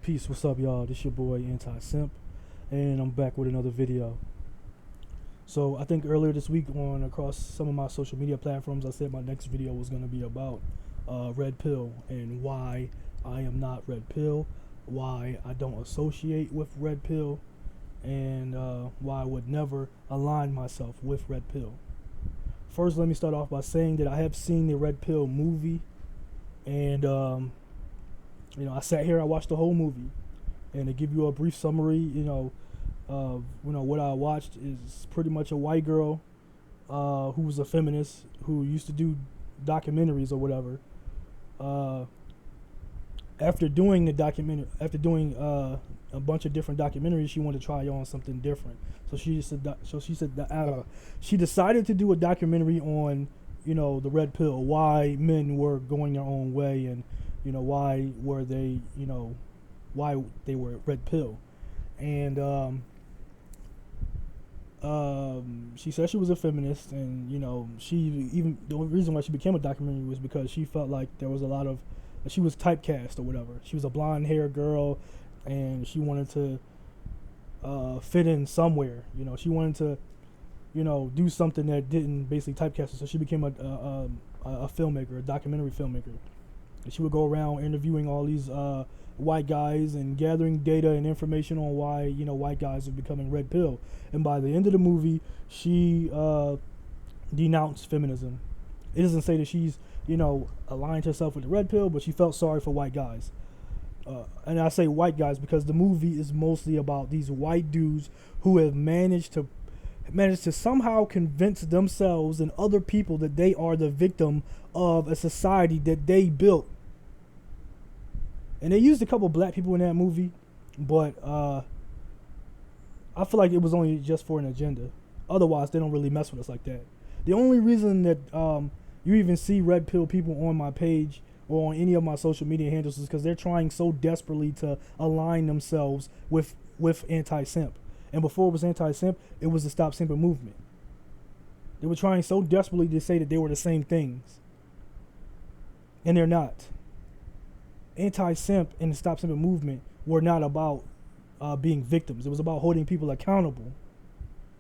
Peace, what's up y'all? This your boy Anti-Simp, and I'm back with another video. So I think earlier this week across some of my social media platforms, I said my next video was going to be about red pill and why I am not red pill, why I don't associate with red pill, and why I would never align myself with red pill. First, let me start off by saying that I have seen the red pill movie, and I sat here, I watched the whole movie, and to give you a brief summary, of what I watched is pretty much a white girl who was a feminist who used to do documentaries or whatever. After doing a bunch of different documentaries, she wanted to try on something different. So she decided to do a documentary on the red pill, why men were going their own way, and why they were red pill. And she said she was a feminist, and the only reason why she became a documentary was because she felt like there was a lot of, she was typecast or whatever. She was a blonde haired girl, and she wanted to fit in somewhere. She wanted to do something that didn't basically typecast her. So she became a filmmaker, a documentary filmmaker. And she would go around interviewing all these white guys and gathering data and information on why white guys are becoming red pill. And by the end of the movie, she denounced feminism. It doesn't say that she's aligned herself with the red pill, but she felt sorry for white guys. And I say white guys because the movie is mostly about these white dudes who have managed to somehow convince themselves and other people that they are the victim of a society that they built. And they used a couple black people in that movie, but I feel like it was only just for an agenda. Otherwise, they don't really mess with us like that. The only reason that you even see red pill people on my page or on any of my social media handles is because they're trying so desperately to align themselves with Anti-Simp. And before it was Anti-Simp, it was the Stop Simping movement. They were trying so desperately to say that they were the same things. And they're not. Anti-Simp and the Stop Simping movement were not about being victims. It was about holding people accountable.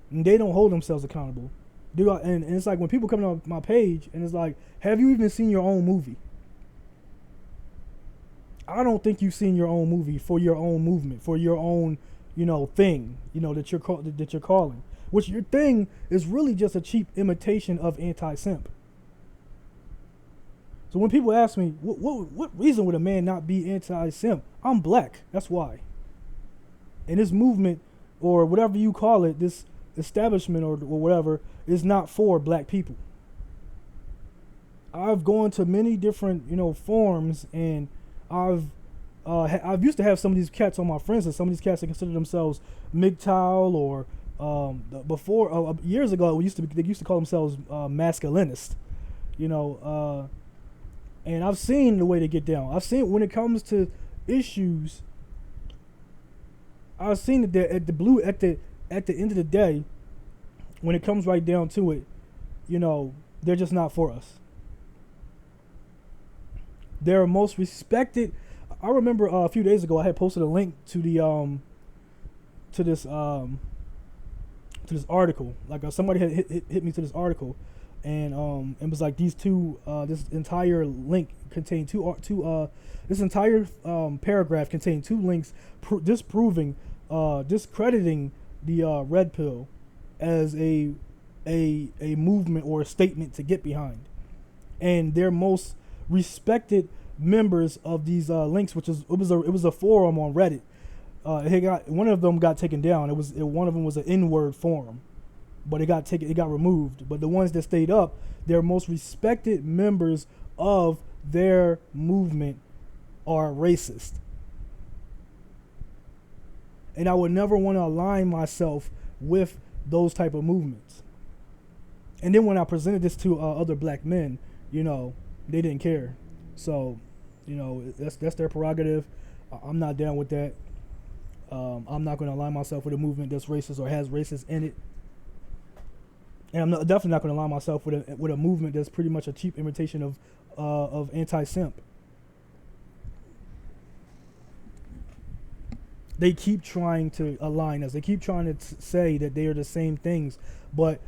And they don't hold themselves accountable. And it's like when people come on my page and it's like, have you even seen your own movie? I don't think you've seen your own movie for your own movement, for your own thing, that you're calling, which your thing is really just a cheap imitation of Anti-Simp. So when people ask me, what reason would a man not be Anti-Simp? I'm black, that's why. And this movement, or whatever you call it, this establishment or whatever, is not for black people. I've gone to many different, forums, and I've used to have some of these cats on my friends, and some of these cats that consider themselves MGTOW, or before years ago they used to call themselves masculinist, and I've seen the way they get down. I've seen when it comes to issues. I've seen that at the end of the day, when it comes right down to it, they're just not for us. They're most respected. I remember a few days ago I had posted a link to the to this article. Like somebody had hit me to this article, and it was like these two. This entire link contained this entire paragraph contained two links discrediting the red pill as a movement or a statement to get behind, and their most respected members of these links, which it was a forum on Reddit. One of them got taken down. One of them was an N-word forum, but it got removed. But the ones that stayed up, their most respected members of their movement are racist. And I would never want to align myself with those type of movements. And then when I presented this to other black men, they didn't care. So, that's their prerogative. I'm not down with that. I'm not going to align myself with a movement that's racist or has racist in it. And I'm definitely not going to align myself with a movement that's pretty much a cheap imitation of Anti-Simp. They keep trying to align us. They keep trying to say that they are the same things, but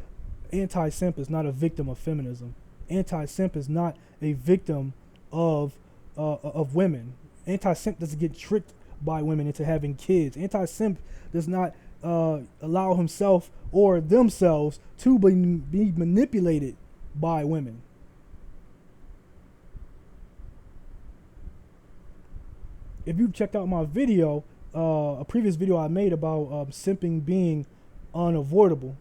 anti-simp is not a victim of feminism. Anti-simp is not a victim of women. Anti-simp doesn't get tricked by women into having kids. Anti-simp does not allow himself or themselves to be manipulated by women. If you've checked out my video, a previous video I made about simping being unavoidable,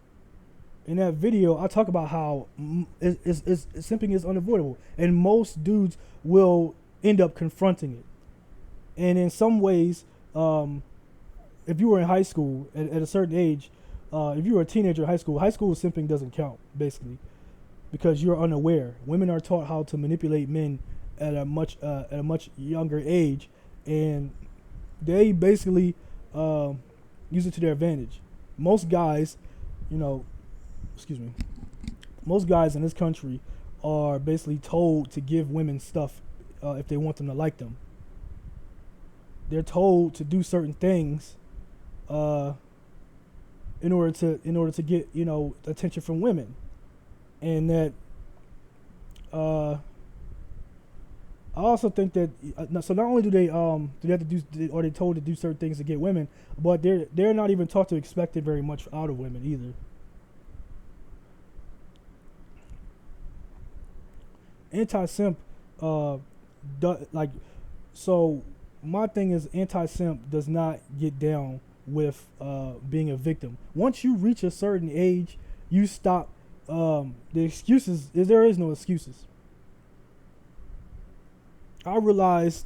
in that video I talk about how simping is unavoidable, and most dudes will end up confronting it. And in some ways, if you were in high school at a certain age, if you were a teenager in high school simping doesn't count, basically, because you're unaware. Women are taught how to manipulate men at a much younger age, and they basically use it to their advantage. Most guys, most guys in this country are basically told to give women stuff if they want them to like them. They're told to do certain things in order to get attention from women, and that I also think that so not only do they have to do, or they're told to do certain things to get women, but they're not even taught to expect it very much out of women either. Anti-simp, so my thing is, anti-simp does not get down with being a victim. Once you reach a certain age, you stop. The excuses, there is no excuses. I realized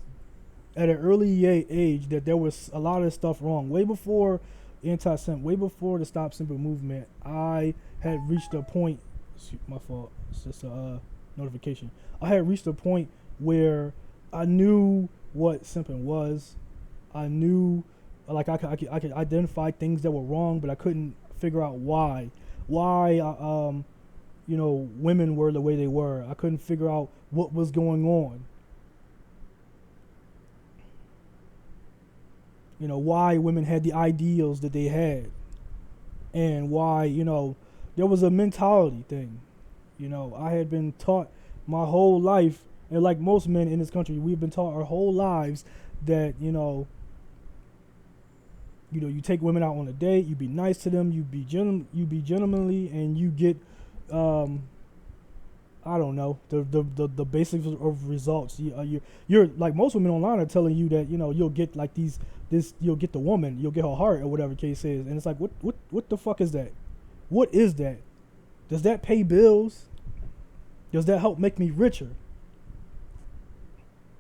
at an early age that there was a lot of stuff wrong. Way before anti-simp, way before the Stop Simping movement, I had reached a point. My fault. It's just a notification. I had reached a point where I knew what simping was. I knew, like, I could identify things that were wrong, but I couldn't figure out why. Women were the way they were. I couldn't figure out what was going on. Why women had the ideals that they had, and why, there was a mentality thing. I had been taught my whole life, and like most men in this country, we've been taught our whole lives that, you take women out on a date, you be nice to them, you be gentlemanly, and you get, I don't know, the basics of results. You're like, most women online are telling you that, you'll get like you'll get the woman, you'll get her heart, or whatever case is. And it's like, what the fuck is that? What is that? Does that pay bills? Does that help make me richer?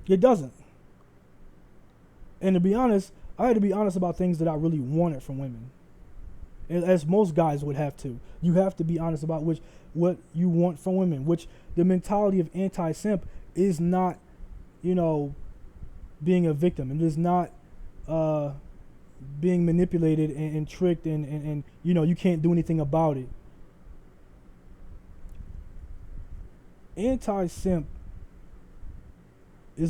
It doesn't. And to be honest, I had to be honest about things that I really wanted from women, as most guys would have to. You have to be honest about what you want from women, which the mentality of anti-simp is not, being a victim. It is not being manipulated and tricked and you can't do anything about it. Anti-simp it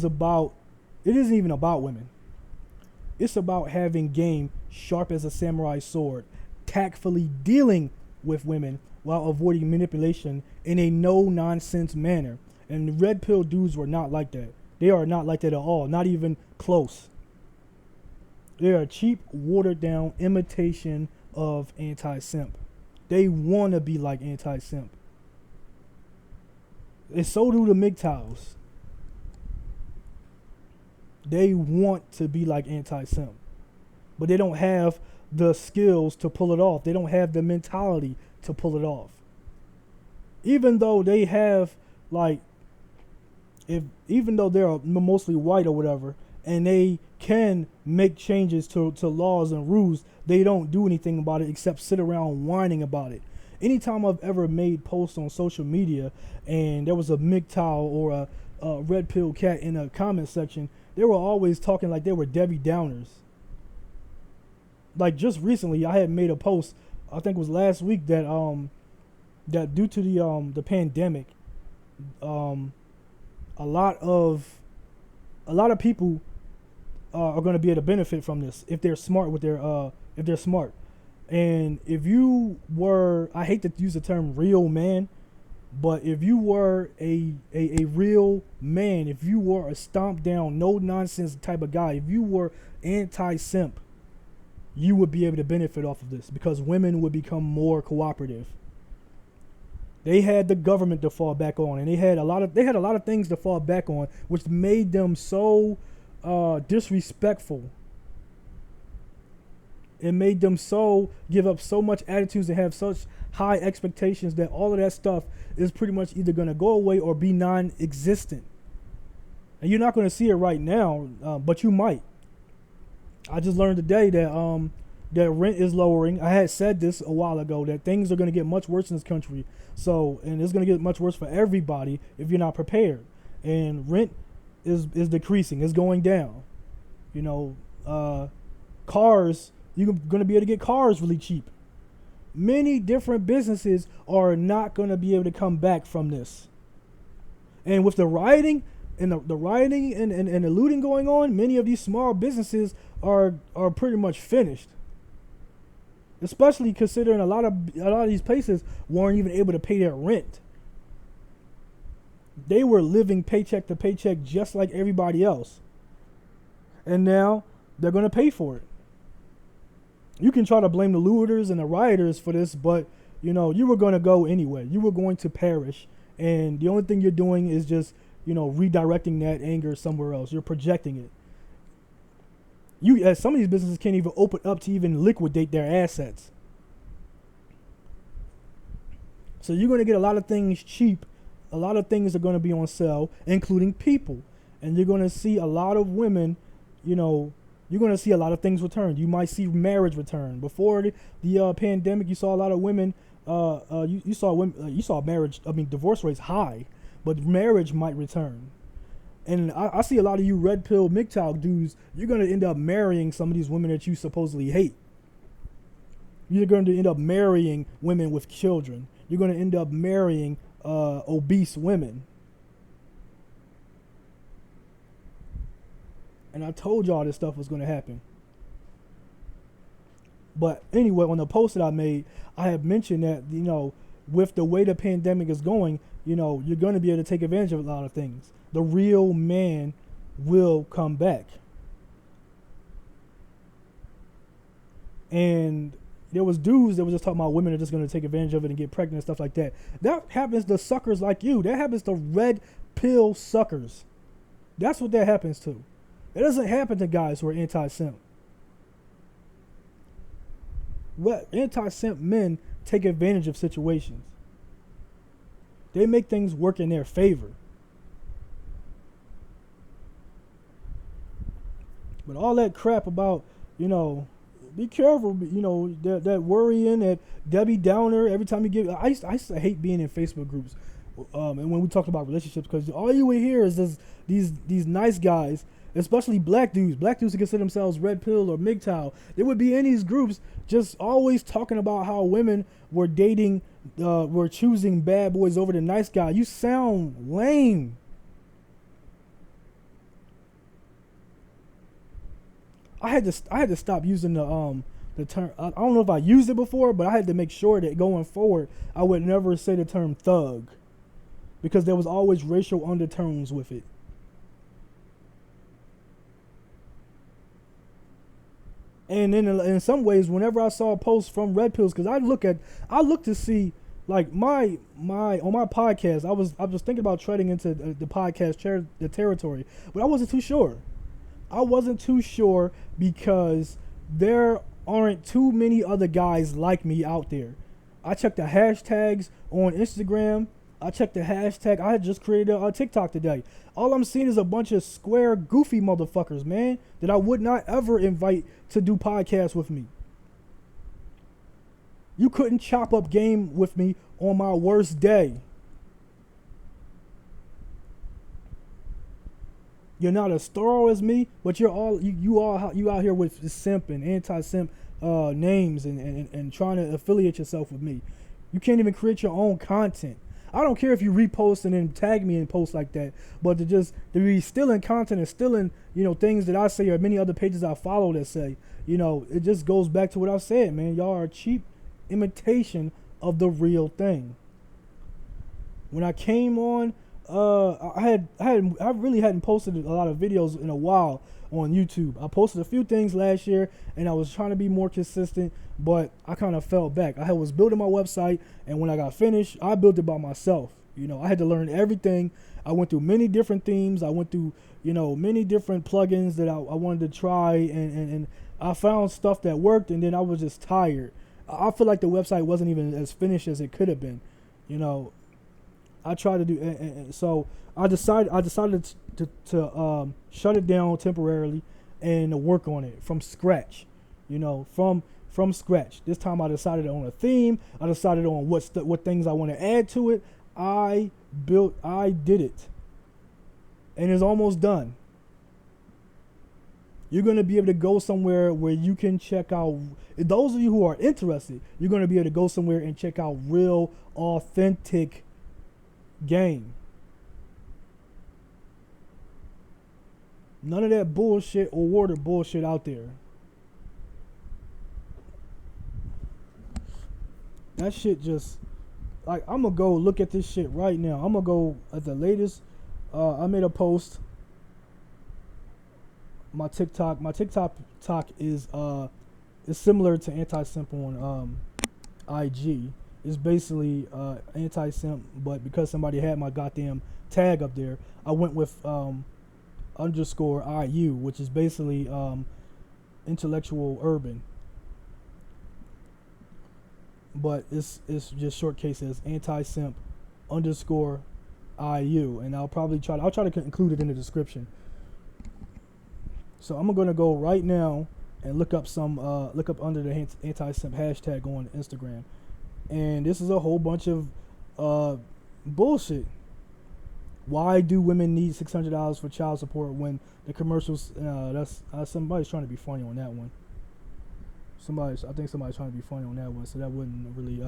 isn't even about women. It's about having game sharp as a samurai sword, tactfully dealing with women while avoiding manipulation in a no-nonsense manner. And the red pill dudes were not like that. They are not like that at all, not even close. They are a cheap, watered-down imitation of anti-simp. They want to be like anti-simp. And so do the MGTOWs. They want to be like anti-simp, but they don't have the skills to pull it off. They don't have the mentality to pull it off. Even though they have, even though they're mostly white or whatever, and they can make changes to laws and rules, they don't do anything about it except sit around whining about it. Anytime I've ever made posts on social media and there was a MGTOW or a red pill cat in a comment section, they were always talking like they were Debbie Downers. Like, just recently, I had made a post, I think it was last week, that that due to the pandemic, a lot of people are going to be able to benefit from this if they're smart with their if they're smart. And if you were, I hate to use the term real man, but if you were a real man, if you were a stomp down, no nonsense type of guy, if you were anti-simp, you would be able to benefit off of this because women would become more cooperative. They had the government to fall back on, and they had a lot of things to fall back on, which made them so disrespectful. It made them so give up so much attitudes and have such high expectations that all of that stuff is pretty much either going to go away or be non-existent. And you're not going to see it right now, but you might. I just learned today that that rent is lowering. I had said this a while ago that things are going to get much worse in this country. So, and it's going to get much worse for everybody if you're not prepared. And rent is decreasing. It's going down. You know, cars, you're going to be able to get cars really cheap. Many different businesses are not going to be able to come back from this. And with the rioting and the rioting and the looting going on, many of these small businesses are pretty much finished. Especially considering a lot of these places weren't even able to pay their rent. They were living paycheck to paycheck just like everybody else. And now they're going to pay for it. You can try to blame the looters and the rioters for this, but you know, you were going to go anyway. You were going to perish. And the only thing you're doing is just, you know, redirecting that anger somewhere else. You're projecting it. Some of these businesses can't even open up to even liquidate their assets. So you're going to get a lot of things cheap. A lot of things are going to be on sale, including people. And you're going to see a lot of women, you know, you're going to see a lot of things return. You might see marriage return. Before the pandemic, you saw a lot of women, you saw divorce rates high, but marriage might return. And I see a lot of you red pill MGTOW dudes, you're going to end up marrying some of these women that you supposedly hate. You're going to end up marrying women with children. You're going to end up marrying obese women. And I told y'all this stuff was going to happen. But anyway, on the post that I made, I have mentioned that, you know, with the way the pandemic is going, you know, you're going to be able to take advantage of a lot of things. The real man will come back. And there was dudes that was just talking about women are just going to take advantage of it and get pregnant and stuff like that. That happens to suckers like you. That happens to red pill suckers. That's what that happens to. It doesn't happen to guys who are anti-simp. Anti-simp men take advantage of situations. They make things work in their favor. But all that crap about, you know, be careful, you know, that worrying, that Debbie Downer, every time you get, I used to hate being in Facebook groups. And when we talked about relationships, because all you would hear is these nice guys, especially black dudes who consider themselves red pill or MGTOW. They would be in these groups just always talking about how women were were choosing bad boys over the nice guy. You sound lame. I had to stop using the term. I don't know if I used it before, but I had to make sure that going forward I would never say the term thug, because there was always racial undertones with it. And then in some ways, whenever I saw posts from red pills, because I look to see, like on my podcast, I was thinking about treading into the podcast the territory, but I wasn't too sure. I wasn't too sure because there aren't too many other guys like me out there. I checked the hashtags on Instagram. I checked the hashtag. I had just created a TikTok today. All I'm seeing is a bunch of square, goofy motherfuckers, man, that I would not ever invite to do podcasts with me. You couldn't chop up game with me on my worst day. You're not as thorough as me, but you out here with simp and anti-simp names and trying to affiliate yourself with me. You can't even create your own content. I don't care if you repost and then tag me and post like that, but to be stealing content and stealing, things that I say or many other pages I follow that say, it just goes back to what I said, man. Y'all are a cheap imitation of the real thing. When I came on, I really hadn't posted a lot of videos in a while on YouTube. I posted a few things last year, and I was trying to be more consistent, but I kind of fell back. I was building my website, and when I got finished, I built it by myself. I had to learn everything. I went through many different themes. I went through, many different plugins that I wanted to try, and I found stuff that worked, and then I was just tired. I feel like the website wasn't even as finished as it could have been. I tried to do, and so I decided to shut it down temporarily and to work on it from scratch. From scratch. This time I decided on a theme. I decided on what things I want to add to it. I did it, and it's almost done. You're going to be able to go somewhere where you can check out, those of you who are interested, you're going to be able to go somewhere and check out real, authentic game. None of that bullshit or water bullshit out there. That shit just, like, I'm going to go look at this shit right now. I'm going to go at the latest. I made a post. My TikTok is similar to Anti-Simp on IG. It's basically Anti-Simp, but because somebody had my goddamn tag up there, I went with _IU, which is basically intellectual urban. But it's just short case as Anti-Simp _IU, and I'll try to include it in the description. So I'm gonna go right now and look up under the Anti-Simp hashtag on Instagram, and this is a whole bunch of bullshit. Why do women need $600 for child support when the commercials? That's somebody's trying to be funny on that one. I think somebody's trying to be funny on that one, so that wouldn't really.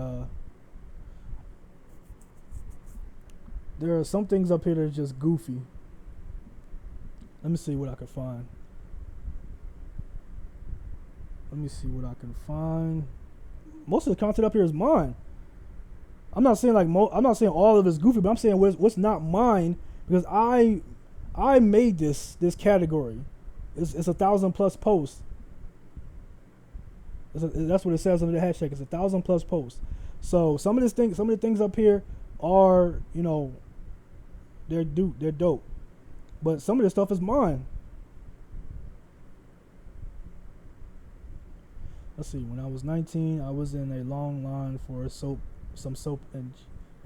There are some things up here that are just goofy. Let me see what I can find. Most of the content up here is mine. I'm not saying I'm not saying all of it's goofy, but I'm saying what's not mine, because I made this category. It's 1,000+ posts. That's what it says under the hashtag. It's 1,000+ posts. So some of the things up here are, they're dope, but some of this stuff is mine. Let's see. When I was 19, I was in a long line for some soap and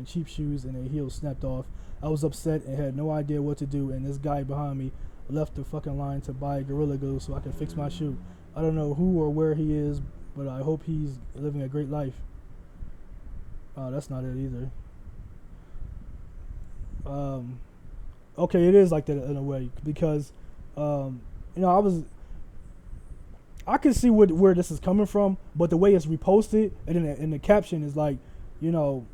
cheap shoes, and a heel snapped off. I was upset and had no idea what to do, and this guy behind me left the fucking line to buy Gorilla Glue so I could fix my shoe. I don't know who or where he is, but I hope he's living a great life. That's not it either. Okay, it is like that in a way, because I can see where this is coming from, but the way it's reposted and then the caption is like, there don't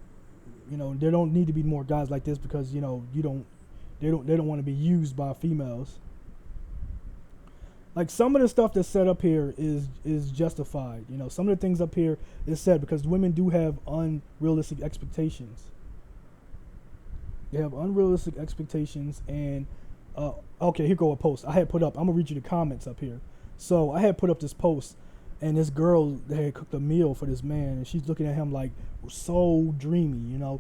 need to be more guys like this, because they don't want to be used by females. Like, some of the stuff that's set up here is justified. Some of the things up here is said because women do have unrealistic expectations. They have unrealistic expectations, and okay, here go a post I had put up. I'm gonna read you the comments up here. So I had put up this post, and this girl had cooked a meal for this man, and she's looking at him like so dreamy. The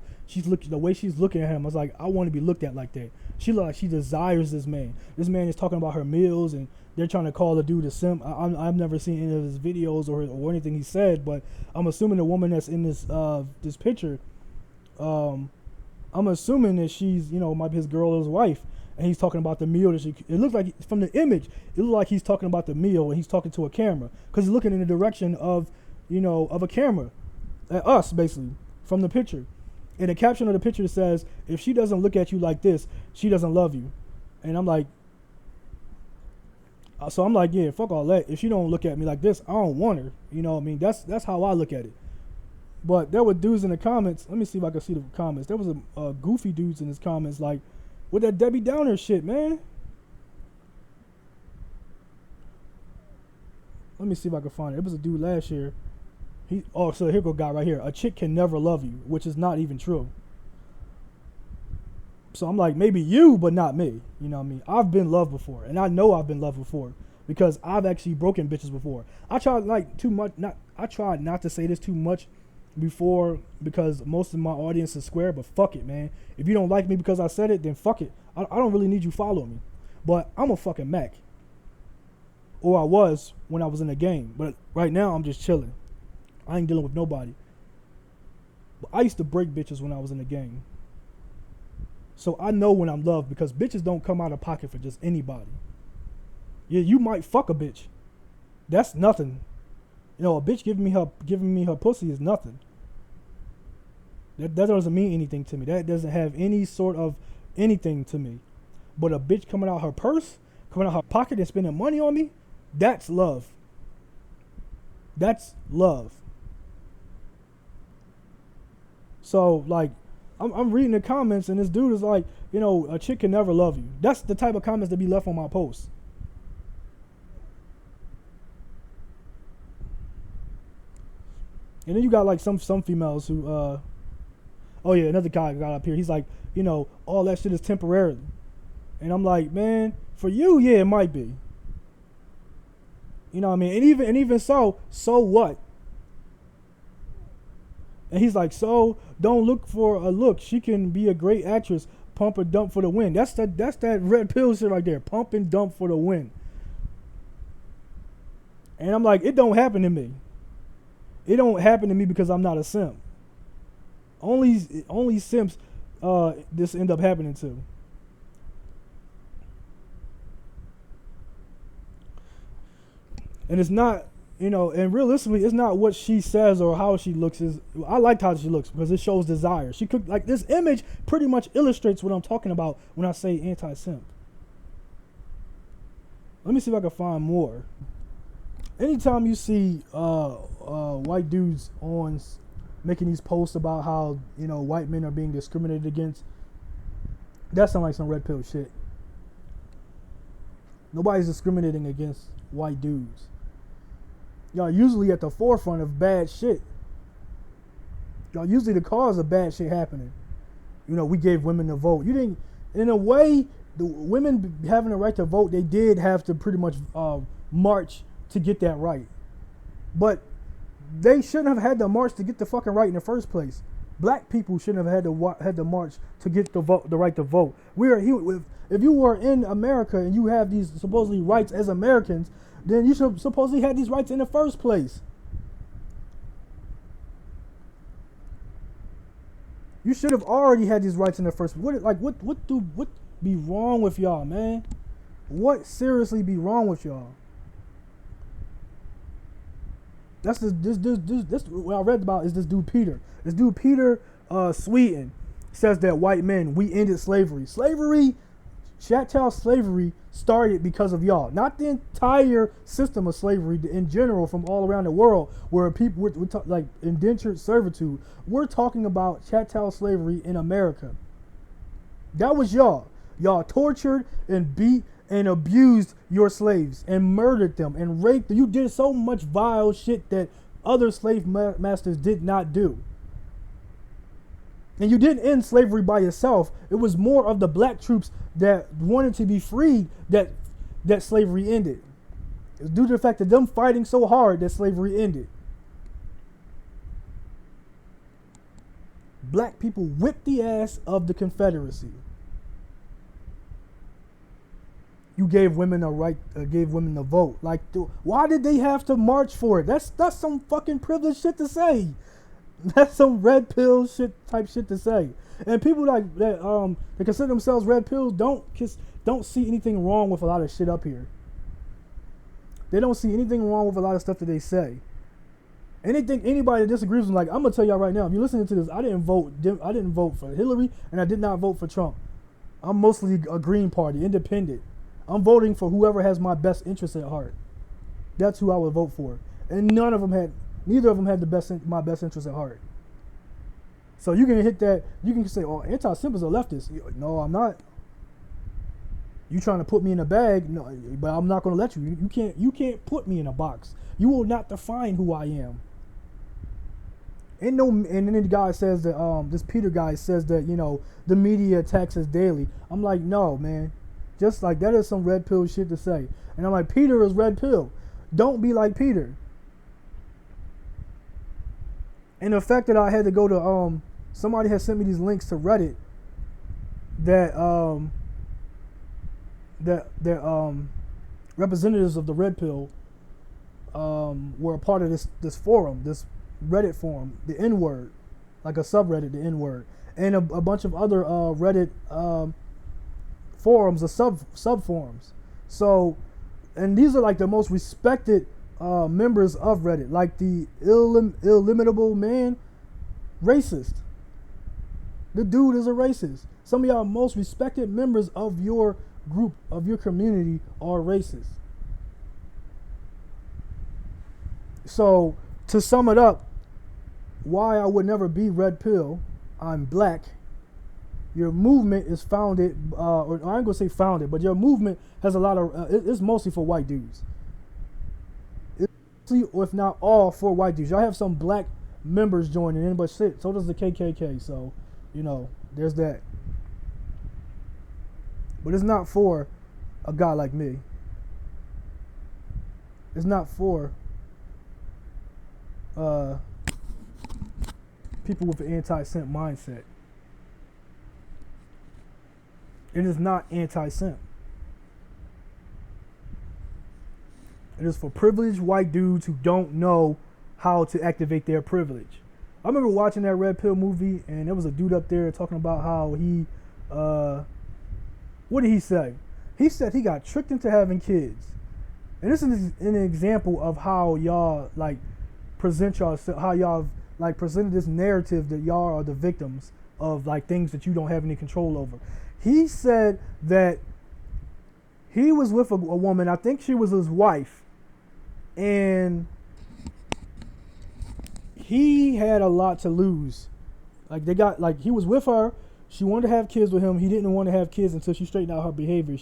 way she's looking at him, I was like, I want to be looked at like that. She looked like she desires this man. This man is talking about her meals, and they're trying to call the dude a simp. I've never seen any of his videos or anything he said, but I'm assuming the woman that's in this picture, I'm assuming that she's might be his girl or his wife. And he's talking about the meal that it looks like, from the image, it looks like he's talking about the meal, and he's talking to a camera, because he's looking in the direction of a camera, at us, basically, from the picture. And the caption of the picture says, if she doesn't look at you like this, she doesn't love you. And I'm like, yeah, fuck all that. If she don't look at me like this, I don't want her. That's how I look at it. But there were dudes in the comments. Let me see if I can see the comments. There was a goofy dudes in his comments like, with that Debbie Downer shit, man. Let me see if I can find it. It was a dude last year. So here go guy right here. A chick can never love you, which is not even true. So I'm like, maybe you, but not me. You know what I mean? I've been loved before, and I know I've been loved before because I've actually broken bitches before. I tried not to say this too much before because most of my audience is square, but fuck it, man. If you don't like me because I said it, then fuck it. I don't really need you following me. But I'm a fucking Mac. Or I was when I was in the game. But right now, I'm just chilling. I ain't dealing with nobody. But I used to break bitches when I was in the game. So I know when I'm loved because bitches don't come out of pocket for just anybody. Yeah, you might fuck a bitch. That's nothing. You know, a bitch giving me her pussy is nothing. That doesn't mean anything to me. That doesn't have any sort of anything to me. But a bitch coming out her purse, coming out her pocket and spending money on me, that's love. That's love. So, like, I'm reading the comments and this dude is like, you know, a chick can never love you. That's the type of comments that be left on my posts. And then you got like some females who, oh yeah, another guy got up here. He's like, you know, all that shit is temporary. And I'm like, man, for you, yeah, it might be. You know what I mean? And even so what? And he's like, so don't look for a look. She can be a great actress. Pump or dump for the win. That's that red pill shit right there. Pump and dump for the win. And I'm like, it don't happen to me. It don't happen to me because I'm not a simp. Only simps this end up happening to. And it's not, you know, and realistically, it's not what she says or how she looks. I liked how she looks because it shows desire. She could, like, this image pretty much illustrates what I'm talking about when I say anti-simp. Let me see if I can find more. Anytime you see white dudes on making these posts about how, you know, white men are being discriminated against, that sounds like some red pill shit. Nobody's discriminating against white dudes. Y'all usually at the forefront of bad shit. Y'all usually the cause of bad shit happening. You know, we gave women the vote. You didn't, in a way, the women having the right to vote, they did have to pretty much march to get that right. But they shouldn't have had to march to get the fucking right in the first place. Black people shouldn't have had to march to get the right to vote. If you were in America and you have these supposedly rights as Americans, then you should supposedly have these rights in the first place. You should have already had these rights in the first place. What be wrong with y'all, man? What seriously be wrong with y'all? That's what I read about is this dude Peter. This dude Peter Sweden says that white men, we ended slavery. Chattel slavery started because of y'all. Not the entire system of slavery in general from all around the world where people like indentured servitude. We're talking about chattel slavery in America. That was y'all. Y'all tortured and beat and abused your slaves and murdered them and raped them. You did so much vile shit that other slave masters did not do. And you didn't end slavery by yourself. It was more of the black troops that wanted to be freed that slavery ended. It was due to the fact that them fighting so hard that slavery ended. Black people whipped the ass of the Confederacy. You gave women a right, gave women the vote. Like, why did they have to march for it? That's some fucking privileged shit to say. That's some red pill shit type shit to say. And people like that that consider themselves red pills don't see anything wrong with a lot of shit up here. They don't see anything wrong with a lot of stuff that they say. Anybody that disagrees with them, like, I'm gonna tell y'all right now, if you're listening to this, I didn't vote for Hillary and I did not vote for Trump. I'm mostly a Green Party, independent. I'm voting for whoever has my best interest at heart. That's who I would vote for. And neither of them had my best interest at heart. So you can hit that. You can say, "Oh, Anti-Simp is a leftist." No, I'm not. You trying to put me in a bag? No, but I'm not going to let you. You can't put me in a box. You will not define who I am. And then the guy says that this Peter guy says that, you know, the media attacks us daily. I'm like, no, man. Just like that is some red pill shit to say. And I'm like, Peter is red pill. Don't be like Peter. And the fact that I had to go to somebody has sent me these links to Reddit that representatives of the red pill were a part of this forum, this Reddit forum, the N-word, like a subreddit, the N-word, and a bunch of other Reddit forums, or sub forums. So, and these are like the most respected members of Reddit, like the illimitable man, racist. The dude is a racist. Some of y'all most respected members of your group, of your community, are racist. So, to sum it up, why I would never be red pill, I'm black. Your movement is founded, or I ain't gonna say founded, but your movement has a lot of, it's mostly for white dudes. It's mostly, or if not all, for white dudes. Y'all have some black members joining in, but shit, so does the KKK. So, you know, there's that. But it's not for a guy like me. It's not for people with an anti-simp mindset. It is not anti-simp. It is for privileged white dudes who don't know how to activate their privilege. I remember watching that Red Pill movie, and there was a dude up there talking about how he, what did he say? He said he got tricked into having kids. And this is an example of how y'all like present yourself, how y'all like presented this narrative that y'all are the victims of like things that you don't have any control over. He said that he was with a woman, I think she was his wife, and he had a lot to lose. Like they got, like he was with her, she wanted to have kids with him. He didn't want to have kids until she straightened out her behavior.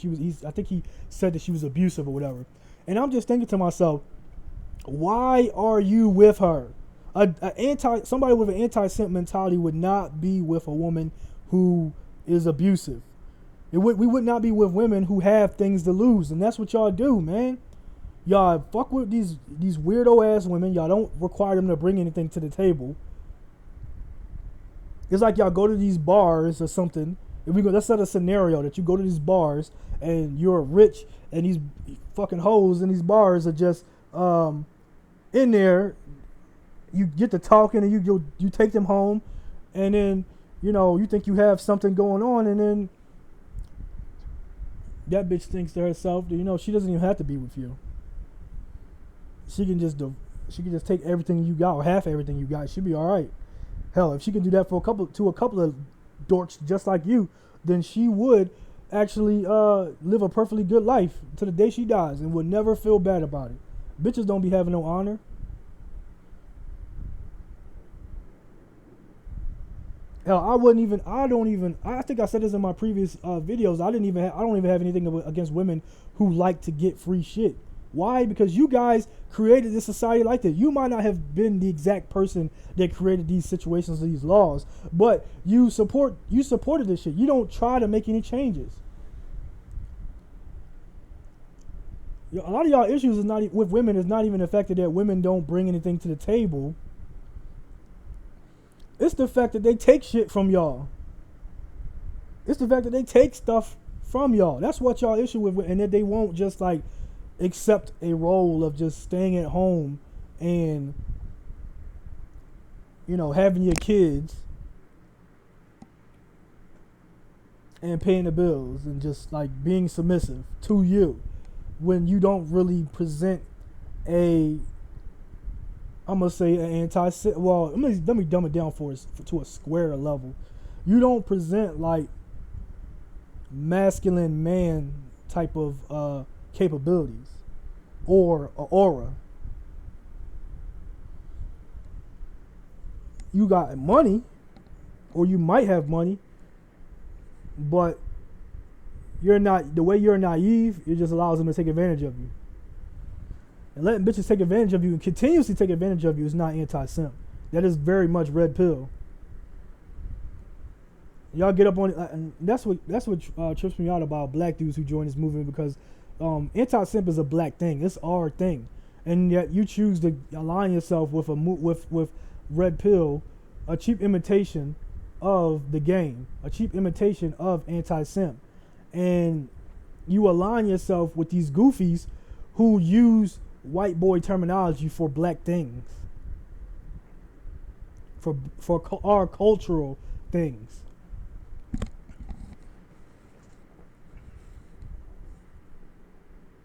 I think he said that she was abusive or whatever. And I'm just thinking to myself, why are you with her? Somebody with an anti-simp mentality would not be with a woman who is abusive. We would not be with women who have things to lose, and that's what y'all do, man. Y'all fuck with these weirdo ass women. Y'all don't require them to bring anything to the table. It's like y'all go to these bars or something. Let's set a scenario that you go to these bars and you're rich, and these fucking hoes in these bars are just in there. You get to talking and you take them home, and then you think you have something going on, and then that bitch thinks to herself that she doesn't even have to be with you. She can just take everything you got or half everything you got. She'll be all right. Hell, if she can do that for a couple of dorks just like you, then she would actually live a perfectly good life to the day she dies and would never feel bad about it. Bitches don't be having no honor. Hell, I think I said this in my previous videos. I don't even have anything against women who like to get free shit. Why? Because you guys created this society like that. You might not have been the exact person that created these situations, these laws, but you supported this shit. You don't try to make any changes. A lot of y'all issues with women is not even the fact that women don't bring anything to the table. It's the fact that they take shit from y'all. It's the fact that they take stuff from y'all. That's what y'all issue with, and that they won't just like accept a role of just staying at home and having your kids and paying the bills and just like being submissive to you when you don't really present I'm gonna say an anti-simp. Well, let me dumb it down to a square level. You don't present like masculine man type of capabilities or aura. You got money. or you might have money, but you're not, the way you're naive, it just allows them to take advantage of you. And letting bitches take advantage of you and continuously take advantage of you is not anti-simp. That is very much red pill. Y'all get up on it, and that's what trips me out about black dudes who join this movement, because anti-simp is a black thing. It's our thing, and yet you choose to align yourself with with red pill, a cheap imitation of the game, a cheap imitation of anti-simp, and you align yourself with these goofies who use white boy terminology for black things, for our cultural things.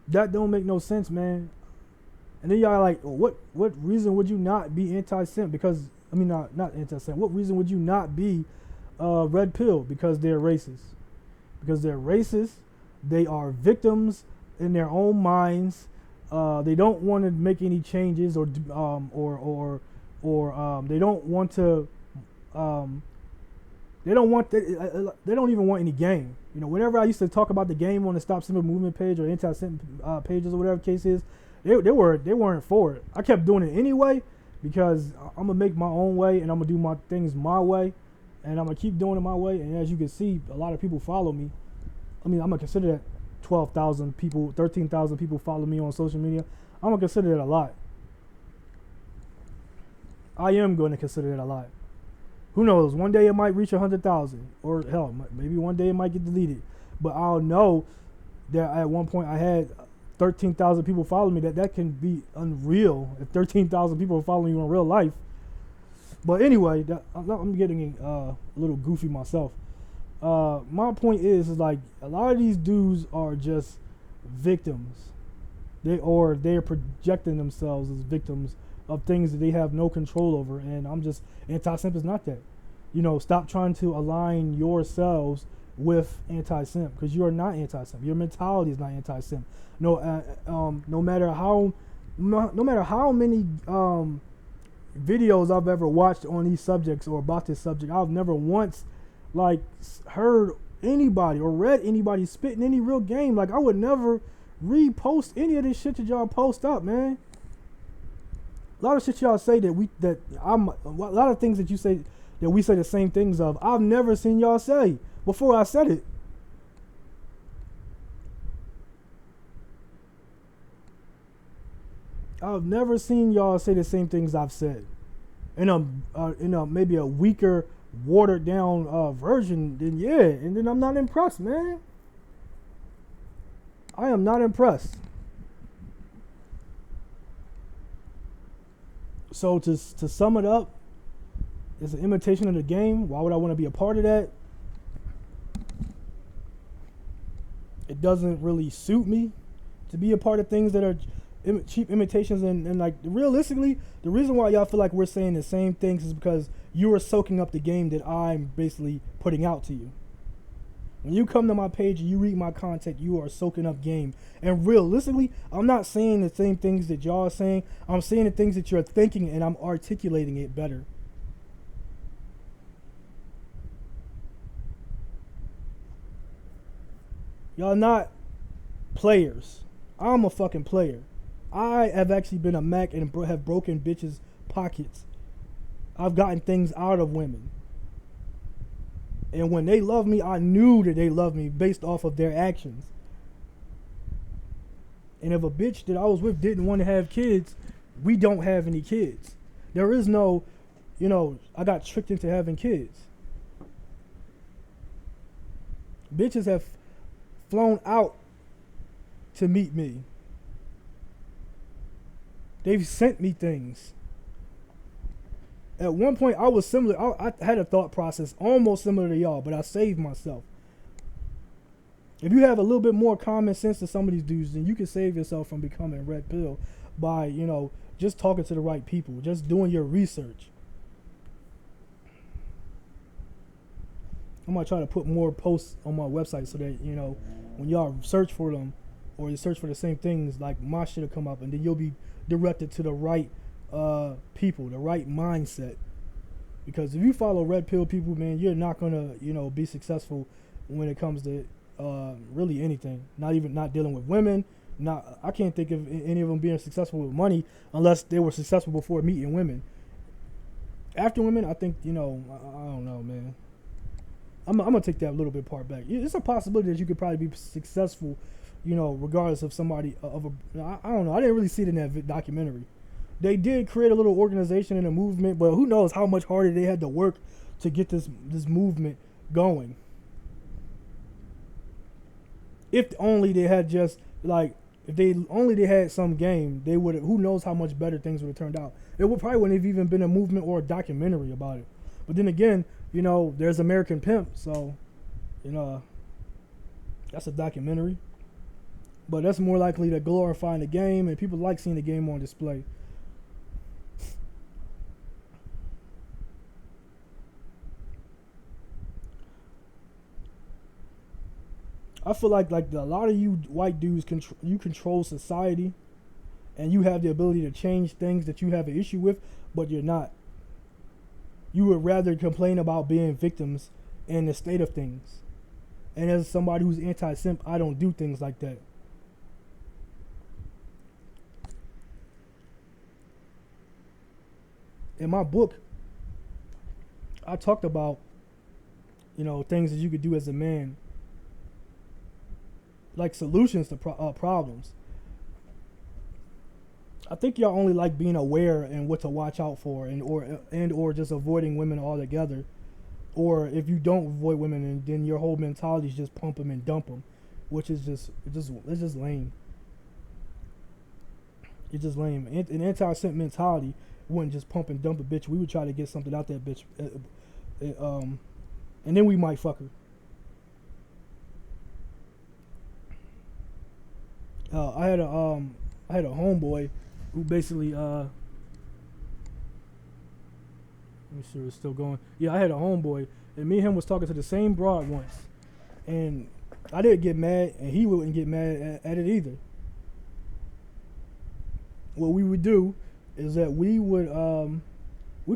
That don't make no sense, man. And then y'all like, what reason would you not be anti-simp? Because, I mean, not anti-simp. What reason would you not be red pill? Because they're racist. Because they're racist. They are victims in their own minds. They don't want to make any changes, or they don't want to. They don't even want any game. You know, whenever I used to talk about the game on the Stop Simp Movement page or Anti-Simp pages or whatever the case is, they weren't for it. I kept doing it anyway because I'm gonna make my own way and I'm gonna do my things my way, and I'm gonna keep doing it my way. And as you can see, a lot of people follow me. I mean, I'm gonna consider that 12,000 people, 13,000 people follow me on social media. I'm gonna consider that a lot. I am going to consider that a lot. Who knows? One day it might reach 100,000, or hell, maybe one day it might get deleted. But I'll know that at one point I had 13,000 people follow me. That can be unreal if 13,000 people are following you in real life. But anyway, I'm getting a little goofy myself. My point is like a lot of these dudes are just victims. They're projecting themselves as victims of things that they have no control over, and I'm just, anti-simp is not that. You know, stop trying to align yourselves with anti-simp, because you are not anti-simp. Your mentality is not anti-simp. No matter how many videos I've ever watched on these subjects or about this subject, I've never once like heard anybody or read anybody spitting any real game. Like, I would never repost any of this shit that y'all post up, man. A lot of shit y'all say a lot of things that you say that we say the same things of, I've never seen y'all say before I said it. I've never seen y'all say the same things I've said in a maybe a weaker, watered down version. Then yeah, and then I'm not impressed, man. I am not impressed. So to sum it up, it's an imitation of the game. Why would I want to be a part of that? It doesn't really suit me to be a part of things that are cheap imitations, and like realistically, the reason why y'all feel like we're saying the same things is because you are soaking up the game that I'm basically putting out to you. When you come to my page and you read my content, you are soaking up game. And realistically, I'm not saying the same things that y'all are saying. I'm saying the things that you're thinking, and I'm articulating it better. Y'all not players. I'm a fucking player. I have actually been a Mac and have broken bitches' pockets. I've gotten things out of women. And when they love me, I knew that they loved me based off of their actions. And if a bitch that I was with didn't want to have kids, we don't have any kids. There is no, I got tricked into having kids. Bitches have flown out to meet me. They've sent me things. At one point, I was similar. I had a thought process almost similar to y'all, but I saved myself. If you have a little bit more common sense to some of these dudes, then you can save yourself from becoming red pill by, just talking to the right people, just doing your research. I'm going to try to put more posts on my website so that, when y'all search for them or you search for the same things, like my shit will come up, and then you'll be directed to the right people, the right mindset. Because if you follow red pill people, man, you're not gonna, be successful when it comes to really anything. Not dealing with women. I can't think of any of them being successful with money unless they were successful before meeting women. After women, I think, I don't know, man. I'm gonna take that little bit part back. It's a possibility that you could probably be successful, regardless of somebody I don't know. I didn't really see it in that documentary. They did create a little organization and a movement, but who knows how much harder they had to work to get this movement going. If only they had just like, if they had some game, they would. Who knows how much better things would have turned out. It probably wouldn't have even been a movement or a documentary about it. But then again, there's American Pimp, so, that's a documentary. But that's more likely to glorifying the game, and people like seeing the game on display. I feel like a lot of you white dudes control society, and you have the ability to change things that you have an issue with, but you're not. You would rather complain about being victims in the state of things. And as somebody who's anti-simp, I don't do things like that. In my book, I talked about, things that you could do as a man, like solutions to problems. I think y'all only like being aware and what to watch out for, or just avoiding women altogether. Or if you don't avoid women, and then your whole mentality is just pump them and dump them, which is it's just lame. It's just lame. An anti-simp mentality wouldn't just pump and dump a bitch. We would try to get something out that bitch, and then we might fuck her. I had a homeboy who basically let me see if it's still going. Yeah, I had a homeboy, and me and him was talking to the same broad once, and I didn't get mad, and he wouldn't get mad at it either. What we would do is that we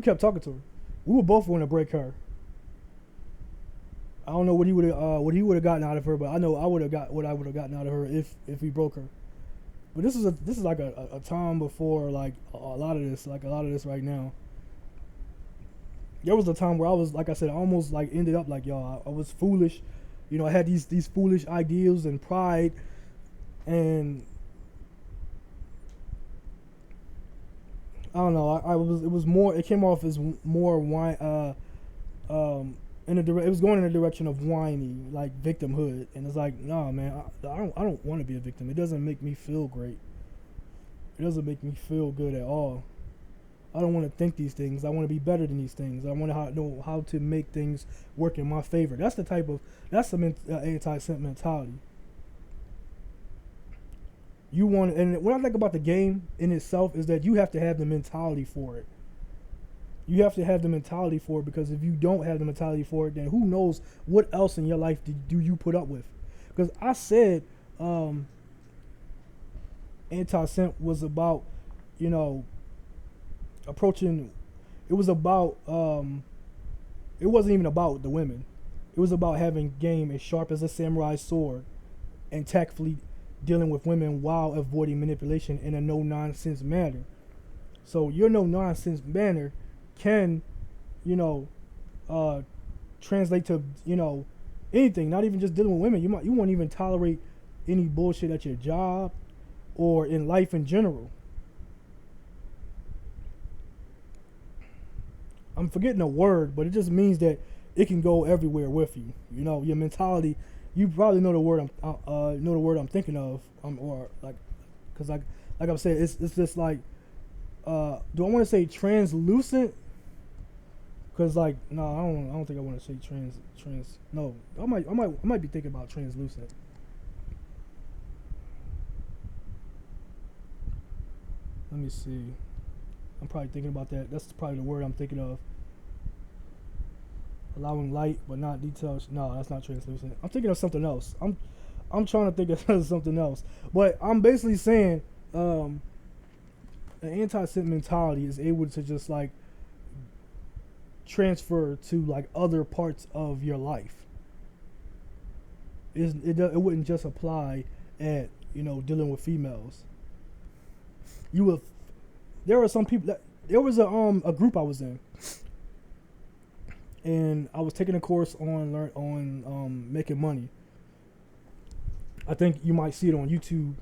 kept talking to her. We were both going to break her. I don't know what he would have gotten out of her, but I know I would have got what I would have gotten out of her if we broke her. But this is like a time before like a lot of this right now. There was a time where I was, like I said, I almost like ended up like y'all. I was foolish, I had these foolish ideals and pride, and I don't know. It came off as more wine. It was going in the direction of whiny, like victimhood, and it's like, nah, man, I don't want to be a victim. It doesn't make me feel great. It doesn't make me feel good at all. I don't want to think these things. I want to be better than these things. I want to know how to make things work in my favor. That's the anti-simp mentality. And what I like about the game in itself is that you have to have the mentality for it. You have to have the mentality for it, because if you don't have the mentality for it, then who knows what else in your life do you put up with? Because I said Anti-Simp was about, approaching, it was about, it wasn't even about the women. It was about having game as sharp as a samurai sword and tactfully dealing with women while avoiding manipulation in a no-nonsense manner. So your no-nonsense manner can, translate to, anything, not even just dealing with women. You won't even tolerate any bullshit at your job or in life in general. I'm forgetting a word, but it just means that it can go everywhere with you. Your mentality. You probably know the word I'm thinking of, or like, because like I'm saying, it's just like, do I want to say translucent? Because like, no, I don't think I want to say trans. No, I might be thinking about translucent. Let me see. I'm probably thinking about that. That's probably the word I'm thinking of. Allowing light but not details. No, that's not translucent. I'm thinking of something else. I'm trying to think of something else. But I'm basically saying an anti-simp mentality is able to just like transfer to like other parts of your life. It wouldn't just apply at, you know, dealing with females. You would. There are some people that there was a group I was in, and I was taking a course on making money. I think you might see it on YouTube,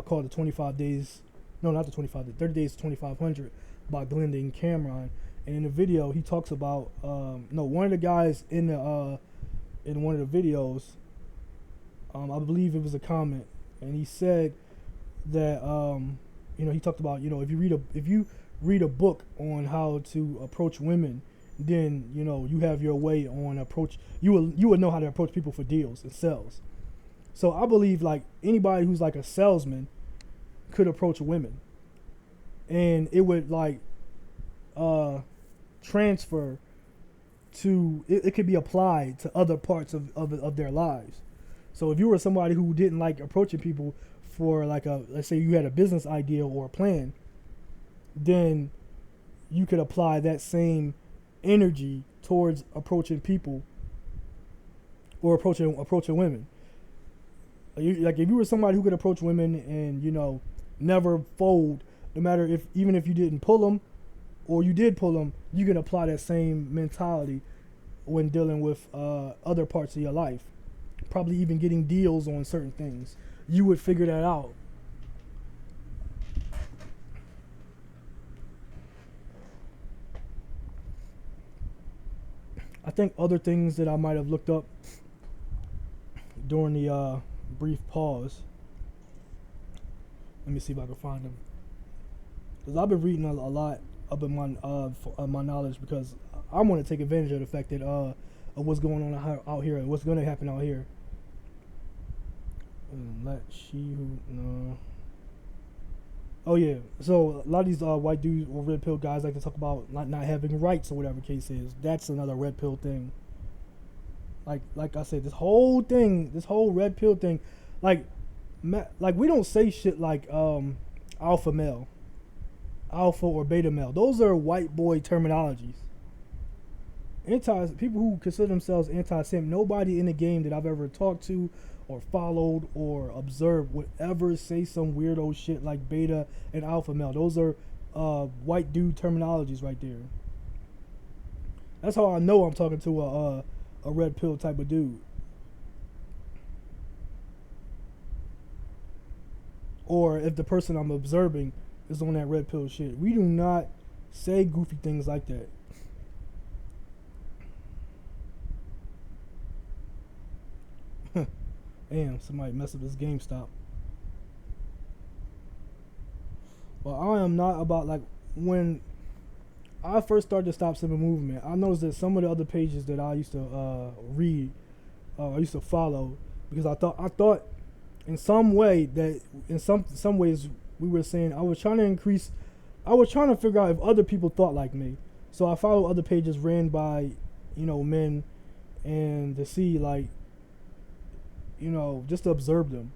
called the 25 days. No, not the 25 days. 30 days to 2500 by Glendon Cameron. And in the video, he talks about one of the guys in one of the videos. I believe it was a comment, and he said that he talked about, if you read a book on how to approach women, then you have your way on approach. You would know how to approach people for deals and sales. So I believe like anybody who's like a salesman could approach women, and it would like transfer to it could be applied to other parts of their lives. So if you were somebody who didn't like approaching people for like let's say you had a business idea or a plan, then you could apply that same energy towards approaching people or approaching women. Like if you were somebody who could approach women and never fold, no matter even if you didn't pull them or you did pull them, you can apply that same mentality when dealing with other parts of your life. Probably even getting deals on certain things. You would figure that out. I think other things that I might have looked up during the brief pause. Let me see if I can find them. Because I've been reading a lot up in my knowledge, because I want to take advantage of the fact that of what's going on out here and what's going to happen out here. Oh yeah, so a lot of these white dudes or red pill guys like to talk about not having rights or whatever the case is. That's another red pill thing. Like I said, this whole red pill thing, like we don't say shit like alpha male, alpha or beta male. Those are white boy terminologies. People who consider themselves anti-simp, nobody in the game that I've ever talked to or followed or observed would ever say some weirdo shit like beta and alpha male. Those are white dude terminologies right there. That's how I know I'm talking to a red pill type of dude. Or if the person I'm observing is on that red pill shit. We do not say goofy things like that. Damn, somebody messed up this GameStop. Well, I am not about, like, when I first started the Stop Simping movement, I noticed that some of the other pages that I used to read, I used to follow, because I thought in some way that in some ways we were saying I was trying to figure out if other people thought like me. So I follow other pages ran by, men, and to see like, just to observe them.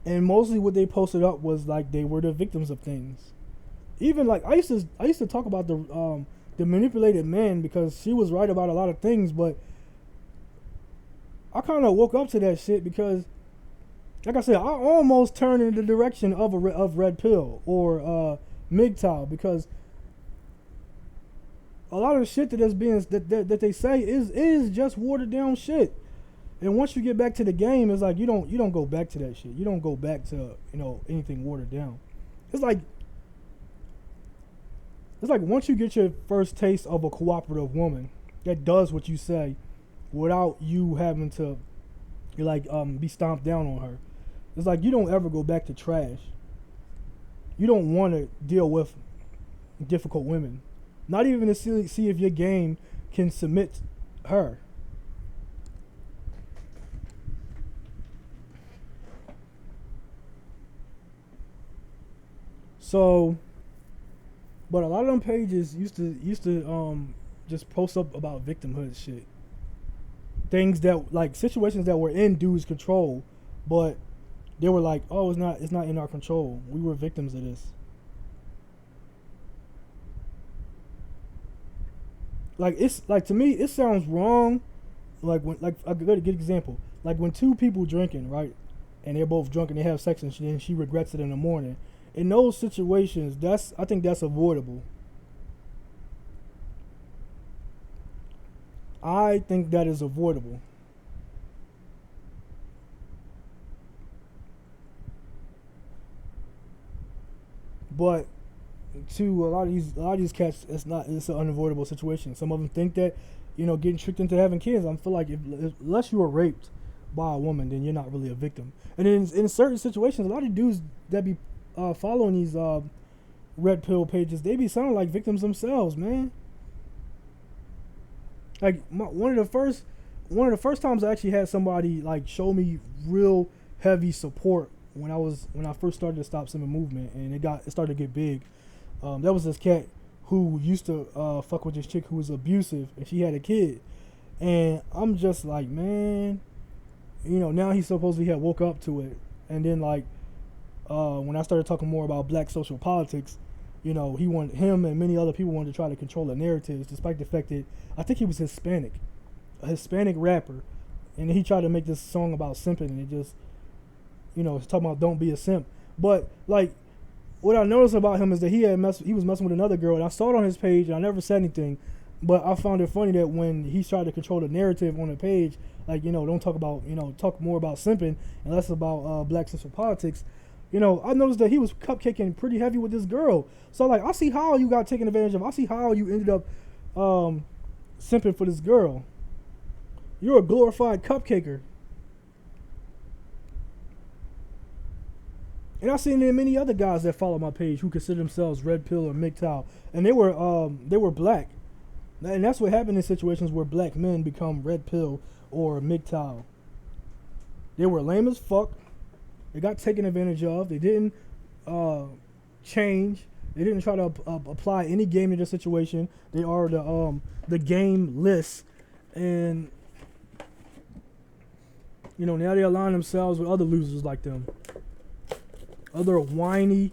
And mostly what they posted up was like they were the victims of things. Even like I used to talk about the manipulated man, because she was right about a lot of things, but I kind of woke up to that shit because, like I said, I almost turned in the direction of red pill or MGTOW, because a lot of the shit that they say is just watered down shit. And once you get back to the game, it's like you don't go back to that shit. You don't go back to anything watered down. It's like once you get your first taste of a cooperative woman that does what you say, without you having to be stomped down on her, it's like you don't ever go back to trash. You don't want to deal with difficult women. Not even to see if your game can submit her. So, but a lot of them pages used to just post up about victimhood shit. Things that, like, situations that were in dudes' control, but they were like, oh, it's not in our control. We were victims of this. Like it's like to me, it sounds wrong. Like when like a good example. Like when two people drinking, right, and they're both drunk and they have sex and then she regrets it in the morning. In those situations, I think that's avoidable. I think that is avoidable. But to a lot of these cats, it's an unavoidable situation. Some of them think that, getting tricked into having kids. I feel like unless you were raped by a woman, then you're not really a victim. And in certain situations, a lot of dudes that be following these red pill pages, they be sounding like victims themselves, man. Like one of the first times I actually had somebody like show me real heavy support when I first started the Stop Simping movement, and it started to get big. That was this cat who used to fuck with this chick who was abusive, and she had a kid. And I'm just like, man, now he supposedly had woke up to it. And then like when I started talking more about black social politics, him and many other people wanted to try to control the narratives, despite the fact that I think he was Hispanic, a Hispanic rapper, and he tried to make this song about simping, and it just, it's talking about don't be a simp. But like, what I noticed about him is that he was messing with another girl, and I saw it on his page, and I never said anything. But I found it funny that when he tried to control the narrative on the page, like, don't talk about, talk more about simping and less about black social politics. I noticed that he was cupcaking pretty heavy with this girl. So like, I see how you got taken advantage of. I see how you ended up simping for this girl. You're a glorified cupcaker. And I've seen many other guys that follow my page who consider themselves red pill or MGTOW, and they were black. And that's what happened in situations where black men become red pill or MGTOW. They were lame as fuck. They got taken advantage of. They didn't change. They didn't try to apply any game to their situation. They are the game list, and now they align themselves with other losers like them, other whiny,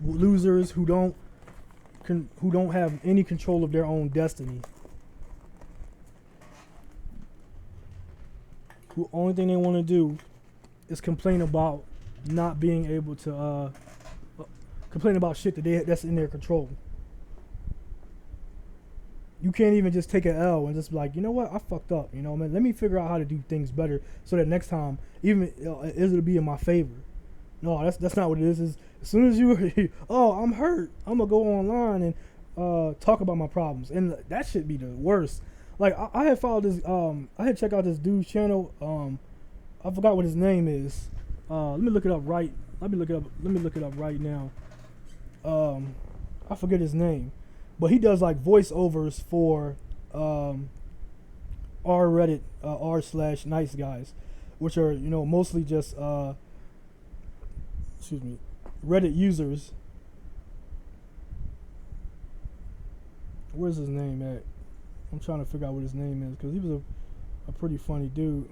losers who don't have any control of their own destiny. Who only thing they want to do is complain about not being able to complain about shit that's in their control. You can't even just take an L and just be like, you know what, I fucked up. Man, let me figure out how to do things better so that next time, even it'll be in my favor. No, that's not what it is. As soon as you, I'm hurt, I'm gonna go online and talk about my problems, and that should be the worst. Like I had followed this, I had checked out this dude's channel. I forgot what his name is. Let me look it up right. Let me look it up right now. I forget his name, but he does like voiceovers for r/Reddit r/nice guys, which are mostly just Reddit users. Where's his name at? I'm trying to figure out what his name is, because he was a pretty funny dude.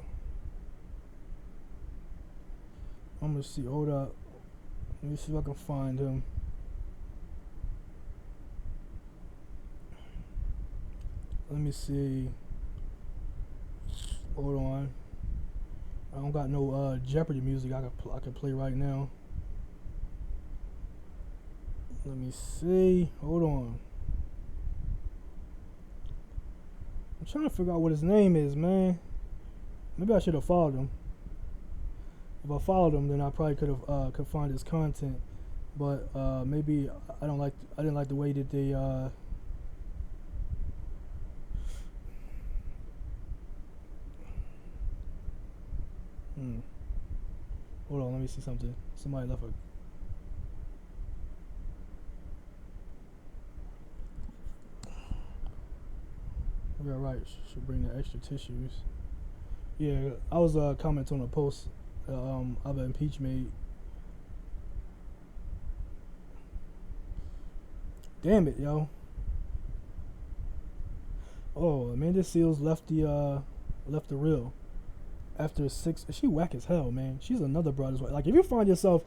I'm gonna see. Hold up. Let me see if I can find him. Let me see. Hold on. I don't got no Jeopardy music I can play right now. Let me see. Hold on. I'm trying to figure out what his name is, man. Maybe I should have followed him. If I followed him, then I probably could find his content. But maybe I didn't like the way that they Hold on, let me see something. Somebody left a. Yeah, right. Should bring the extra tissues. Yeah, I was commenting on a post of an impeachment. Damn it, yo. Oh, Amanda Seals left the reel after 6. She whack as hell, man. She's another brother's wife. Like if you find yourself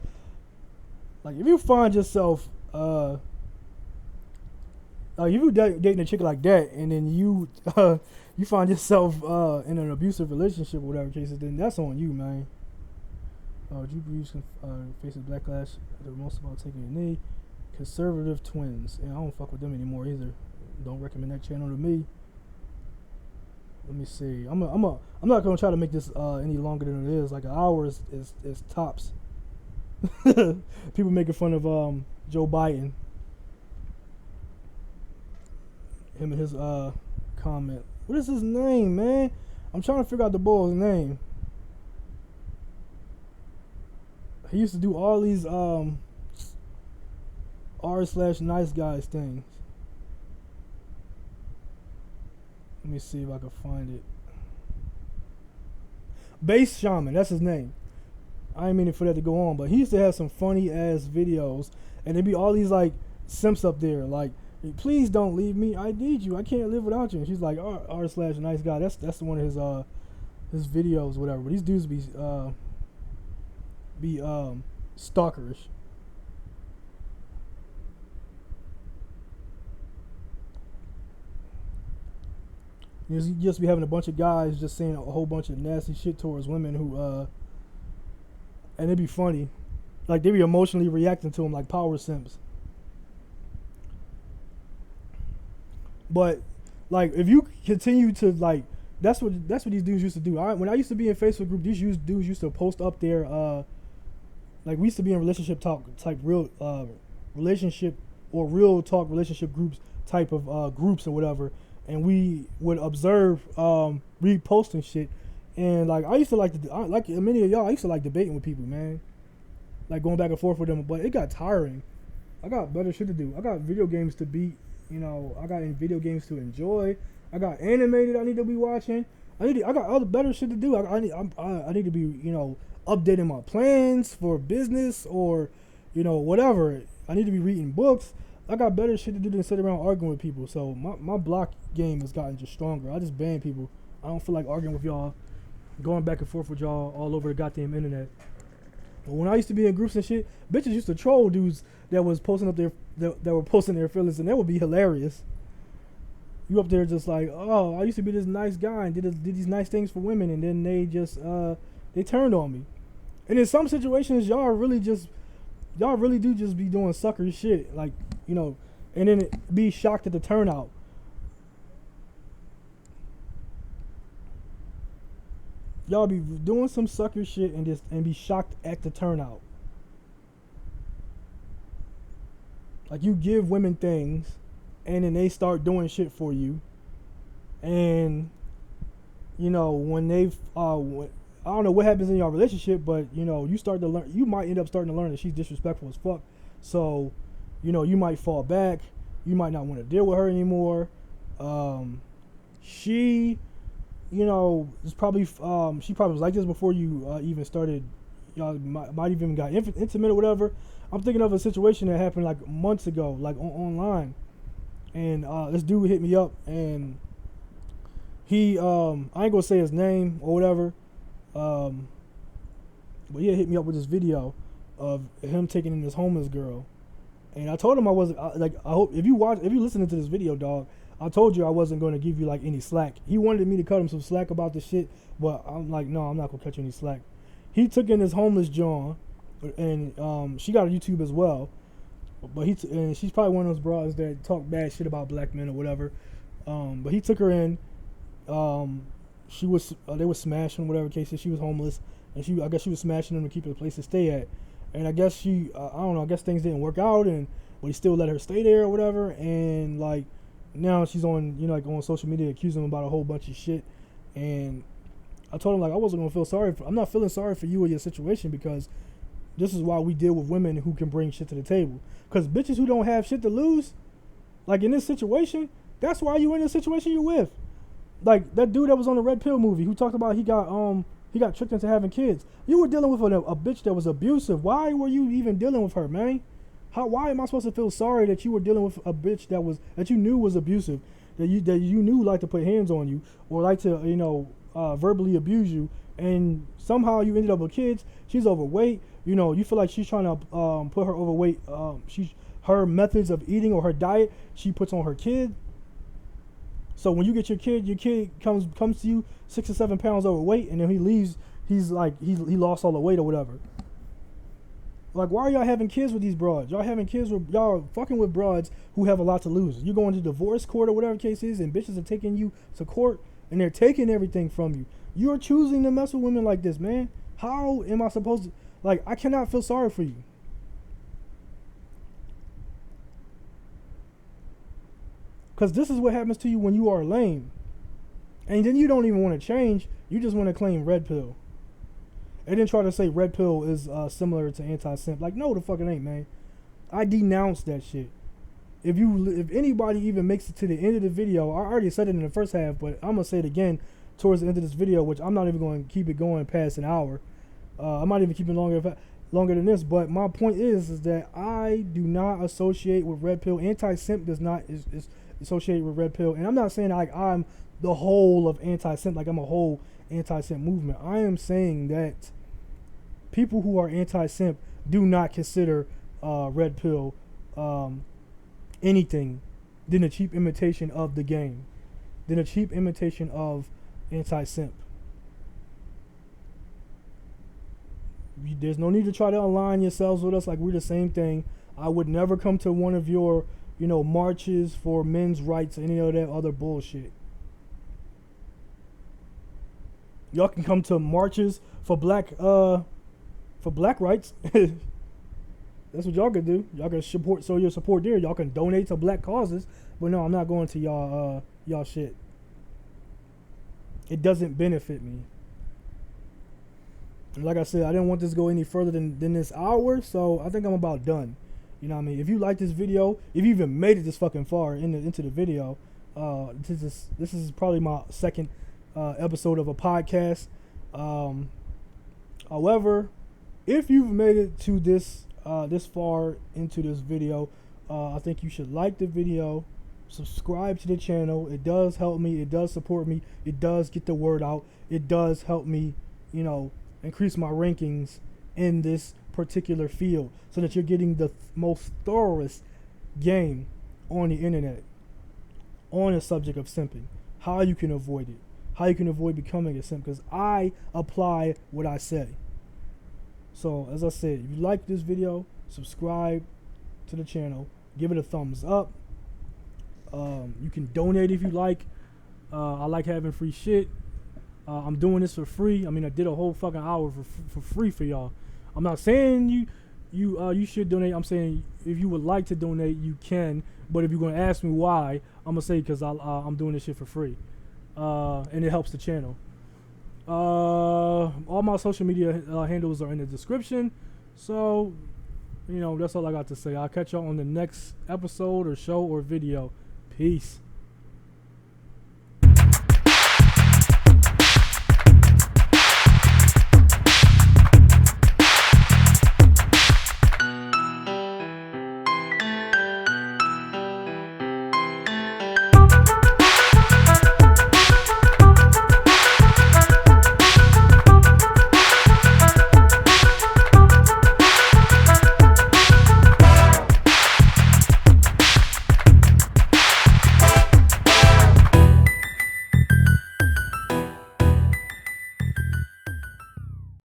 if you dating a chick like that, and then you you find yourself in an abusive relationship or whatever cases, then that's on you, man. Drew Brees faces backlash the most about taking a knee. Conservative twins, and I don't fuck with them anymore either. Don't recommend that channel to me. Let me see. I'm not gonna try to make this any longer than it is. Like an hour is tops. People making fun of Joe Biden. Him and his comment. What is his name, man? I'm trying to figure out the boy's name. He used to do all these r/nice guys things. Let me see if I can find it. Bass Shaman, that's his name. I ain't meaning for that to go on, but he used to have some funny ass videos, and there'd be all these like simps up there, like, please don't leave me, I need you, I can't live without you. And she's like, r/nice guy. That's one of his videos, whatever. But these dudes be stalkerish. You just be having a bunch of guys just saying a whole bunch of nasty shit towards women who and it'd be funny, like they be emotionally reacting to them like power simps. But like if you continue to like, that's what these dudes used to do. When I used to be in Facebook group, these dudes used to post up there like we used to be in relationship talk type real relationship or real talk relationship groups type of groups or whatever, and we would observe reposting shit. And like I used to like many of y'all, I used to like debating with people, man, like going back and forth with them, but it got tiring. I got better shit to do. I got video games to beat, you know, I got video games to enjoy. I got animated I need to be watching. I got other better shit to do. I need to be, you know, updating my plans for business or, you know, whatever. I need to be reading books. I got better shit to do than sit around arguing with people. So my block game has gotten just stronger. I just ban people. I don't feel like arguing with y'all, going back and forth with y'all all over the goddamn internet. But when I used to be in groups and shit, bitches used to troll dudes that was posting up their that were posting their feelings, and that would be hilarious. You up there just like, oh, I used to be this nice guy and did these nice things for women, and then they just they turned on me. And in some situations, y'all really do just be doing sucker shit, like, you know, and then be shocked at the turnout. Y'all be doing some sucker shit and be shocked at the turnout. Like you give women things, and then they start doing shit for you, and you know when they've I don't know what happens in your relationship, but you know you start to learn. You might end up starting to learn that she's disrespectful as fuck. So, you know, you might fall back. You might not want to deal with her anymore. She, you know, is probably she probably was like this before you even started. Y'all might even got intimate or whatever. I'm thinking of a situation that happened like months ago, like online, and this dude hit me up, and he I ain't gonna say his name or whatever, but he hit me up with this video of him taking in this homeless girl, and I told him I wasn't like, I hope if you listening to this video, dog, I told you I wasn't going to give you like any slack. He wanted me to cut him some slack about the shit, but I'm like, no, I'm not gonna cut you any slack. He took in this homeless John, and she got a YouTube as well, but and she's probably one of those bras that talk bad shit about black men or whatever. But he took her in. She was they were smashing whatever case. She was homeless, and I guess she was smashing them to keep her a place to stay at. And I guess she I don't know. I guess things didn't work out, but he still let her stay there or whatever. And like now she's on, you know, like on social media accusing him about a whole bunch of shit. And I told him like I wasn't gonna feel sorry. I'm not feeling sorry for you or your situation, because this is why we deal with women who can bring shit to the table. Because bitches who don't have shit to lose, like in this situation, that's why you in the situation you with. Like that dude that was on the Red Pill movie who talked about he got tricked into having kids. You were dealing with a bitch that was abusive. Why were you even dealing with her, man? Why am I supposed to feel sorry that you were dealing with a bitch that you knew was abusive, that you knew liked to put hands on you or like to, you know, verbally abuse you, and somehow you ended up with kids. She's overweight. You know, you feel like she's trying to put her overweight. her methods of eating or her diet she puts on her kid. So when you get your kid comes to you 6 or 7 pounds overweight, and then he leaves. He's like he lost all the weight or whatever. Like, why are y'all having kids with these broads? Y'all fucking with broads who have a lot to lose. You're going to divorce court or whatever the case is, and bitches are taking you to court, and they're taking everything from you. You're choosing to mess with women like this, man. How am I supposed to? Like, I cannot feel sorry for you. Because this is what happens to you when you are lame. And then you don't even want to change. You just want to claim red pill. And then try to say red pill is similar to anti-simp. Like, no, the fuck it ain't, man. I denounce that shit. If anybody even makes it to the end of the video, I already said it in the first half, but I'm going to say it again towards the end of this video, which I'm not even going to keep it going past an hour. I might even keep it longer than this, but my point is that I do not associate with red pill. Anti-simp does not is associate with red pill. And I'm not saying like I'm the whole of anti-simp, like I'm a whole anti-simp movement. I am saying that people who are anti-simp do not consider red pill anything than a cheap imitation of the game, than a cheap imitation of anti-simp. There's no need to try to align yourselves with us like we're the same thing. I would never come to one of your, marches for men's rights or any of that other bullshit. Y'all can come to marches for black rights. That's what y'all can do. Y'all can show your support there. Y'all can donate to black causes. But no, I'm not going to y'all shit. It doesn't benefit me. And like I said, I didn't want this to go any further than this hour, so I think I'm about done. You know what I mean? If you like this video, if you even made it this fucking far into the video, this is probably my second episode of a podcast. However, if you've made it to this far into this video, I think you should like the video, subscribe to the channel. It does help me. It does support me. It does get the word out. It does help me, increase my rankings in this particular field, so that you're getting the most thoroughest game on the internet on the subject of simping, how you can avoid it, how you can avoid becoming a simp, because I apply what I say. So as I said, if you like this video, subscribe to the channel, give it a thumbs up. You can donate if you like. I like having free shit. I'm doing this for free. I mean, I did a whole fucking hour for free for y'all. I'm not saying you should donate. I'm saying if you would like to donate, you can. But if you're gonna ask me why, I'm gonna say because I'm doing this shit for free, and it helps the channel. All my social media handles are in the description. So, that's all I got to say. I'll catch y'all on the next episode or show or video. Peace.